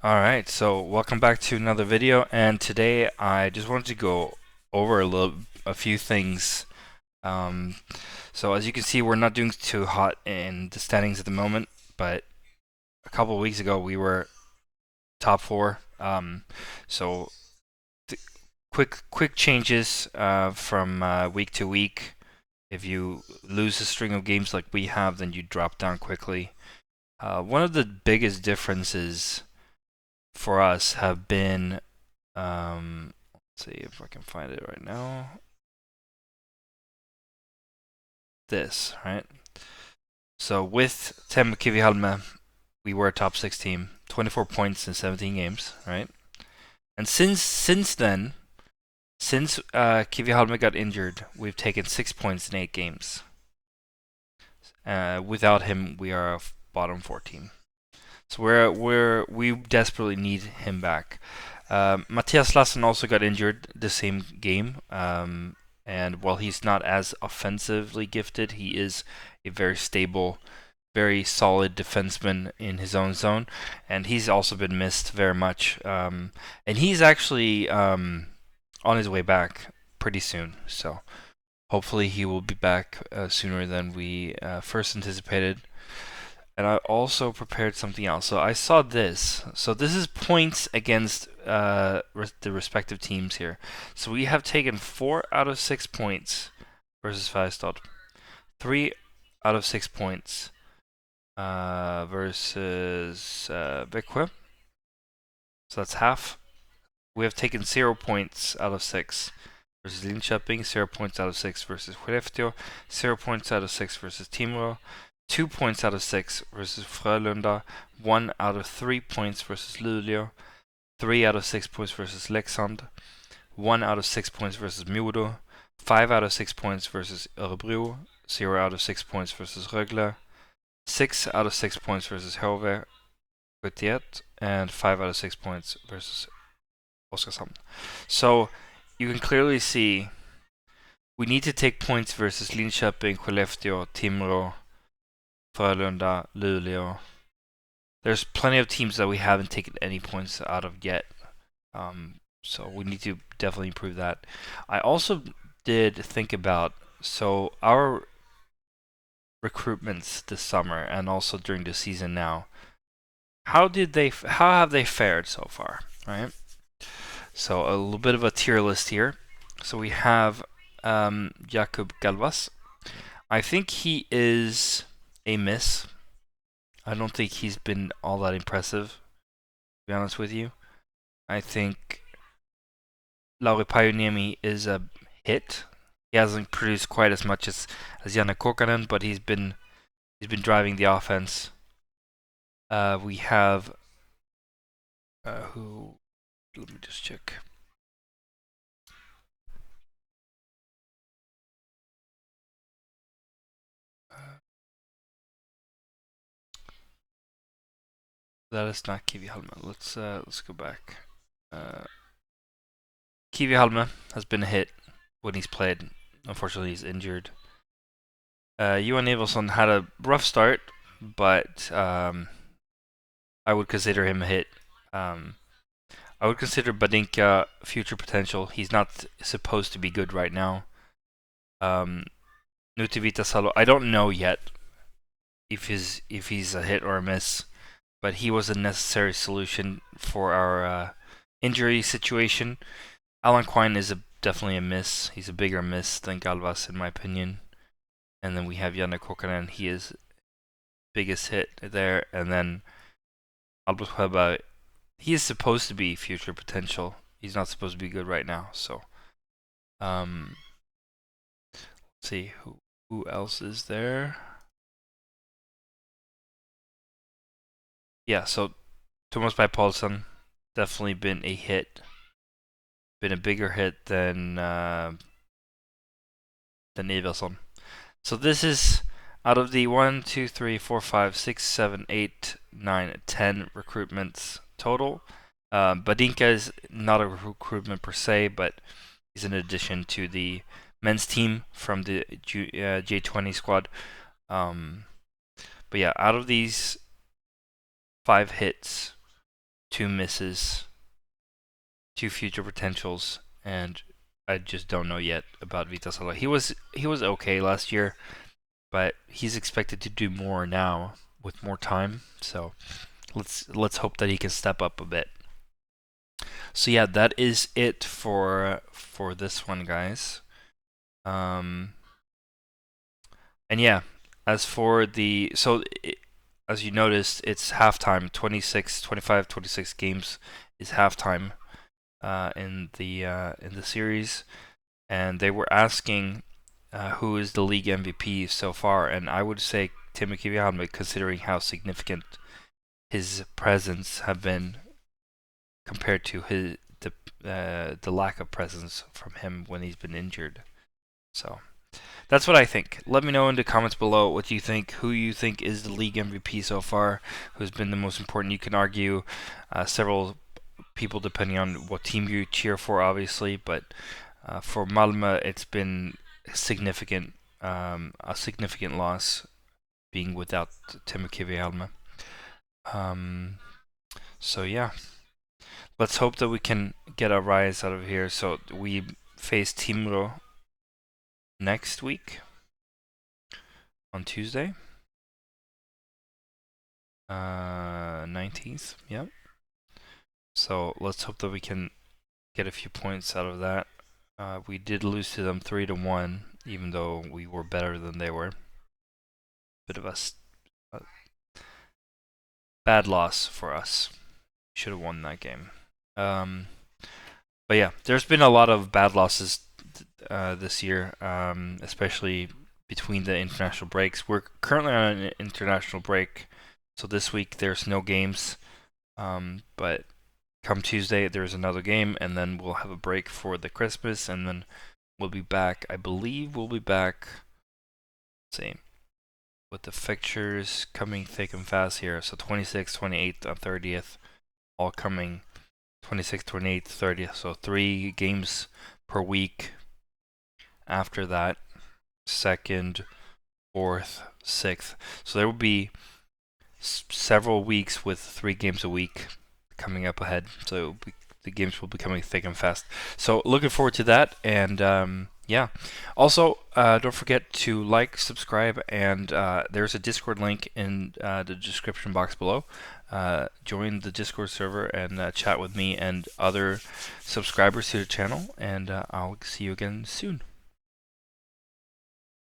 Alright, so welcome back to another video, and today I just wanted to go over a few things. Um, so as you can see, we're not doing too hot in the standings at the moment, but a couple of weeks ago we were top four. So th quick changes from week to week. If you lose a string of games like we have, then you drop down quickly. One of the biggest differences for us have been let's see if I can find it right now. This, right? So with Teemu Kivihalme, we were a top 6 team, 24 points in 17 games, right? And since then, since Kivihalme got injured, we've taken 6 points in 8 games. Without him, we are a bottom 4 team. So we desperately need him back. Matthias Lassen also got injured the same game. And while he's not as offensively gifted, he is a very stable, very solid defenseman in his own zone. And he's also been missed very much. And he's actually on his way back pretty soon. So hopefully he will be back sooner than we first anticipated. And I also prepared something else. So I saw this. So this is points against the respective teams here. So we have taken 4 out of 6 points versus Färjestad. 3 out of 6 points versus Växjö. So that's half. We have taken 0 points out of 6 versus Linköping. 0 points out of 6 versus Skellefteå. 0 points out of 6 versus Timrå. 2 points out of 6 versus Frölunda, 1 out of 3 points versus Luleå, 3 out of 6 points versus Leksand, 1 out of 6 points versus Modo, 5 out of 6 points versus Örebro, 0 out of 6 points versus Rögle, 6 out of 6 points versus HV 71, and 5 out of 6 points versus Oskarshamn. So you can clearly see we need to take points versus Linköping, Skellefteå, Timrå, Frölunda, Luleå. There's plenty of teams that we haven't taken any points out of yet. So we need to definitely improve that. I also did think about our recruitments this summer and also during the season now. How have they fared so far, right? So a little bit of a tier list here. So we have Jakub Galvas. I think he is a miss. I don't think he's been all that impressive, to be honest with you. I think Lauri Pajuniemi is a hit. He hasn't produced quite as much as Janne Kokkanen, but he's been driving the offense. We have who? Let me just check. That is not Kivihalme. Let's go back. Kivihalme has been a hit when he's played. Unfortunately, he's injured. Johan Evelson had a rough start, but I would consider him a hit. I would consider Badinka future potential. He's not supposed to be good right now. Nutivita Salo, I don't know yet if he's a hit or a miss, but he was a necessary solution for our injury situation. Alan Quine is definitely a miss. He's a bigger miss than Galvas in my opinion. And then we have Janne Kokkanen. He is biggest hit there. And then Albert Sjöberg, he is supposed to be future potential. He's not supposed to be good right now. So, let's see who else is there. Yeah, so Thomas By Paulson definitely been a hit. Been a bigger hit than Everson. So this is out of the 1, 2, 3, 4, 5, 6, 7, 8, 9, 10 recruitments total. Badinka is not a recruitment per se, but he's an addition to the men's team from the J20 squad. But yeah, out of these 5 hits, 2 misses, 2 future potentials, and I just don't know yet about Vitasalo. He was okay last year, but he's expected to do more now with more time. So let's hope that he can step up a bit. So yeah, that is it for this one, guys. And yeah, as for the as you noticed, it's halftime. 25, 26 games is halftime in the series, and they were asking who is the league MVP so far, and I would say Teemu Kivihalme, considering how significant his presence have been compared to the lack of presence from him when he's been injured. So that's what I think. Let me know in the comments below what you think, who you think is the league MVP so far, who's been the most important. You can argue several people depending on what team you cheer for, obviously, but for Malmö, it's been significant, a significant loss being without Teemu Kivihalme. So yeah, let's hope that we can get a rise out of here. So we face Timrå next week on Tuesday, 19th. Yep. So let's hope that we can get a few points out of that. We did lose to them 3-1, even though we were better than they were. Bit of a bad loss for us. Should have won that game. But yeah, there's been a lot of bad losses this year, especially between the international breaks. We're currently on an international break, so this week there's no games. But come Tuesday, there's another game, and then we'll have a break for the Christmas, and then we'll be back. I believe we'll be back. Let's see, with the fixtures coming thick and fast here. So 26th, 28th, and 30th, all coming 26th, 28th, 30th. So 3 games per week. After that, 2nd, 4th, 6th. So there will be several weeks with 3 games a week coming up ahead. So the games will be coming thick and fast. So looking forward to that. And yeah. Also, don't forget to like, subscribe, and there's a Discord link in the description box below. Join the Discord server and chat with me and other subscribers to the channel. And I'll see you again soon.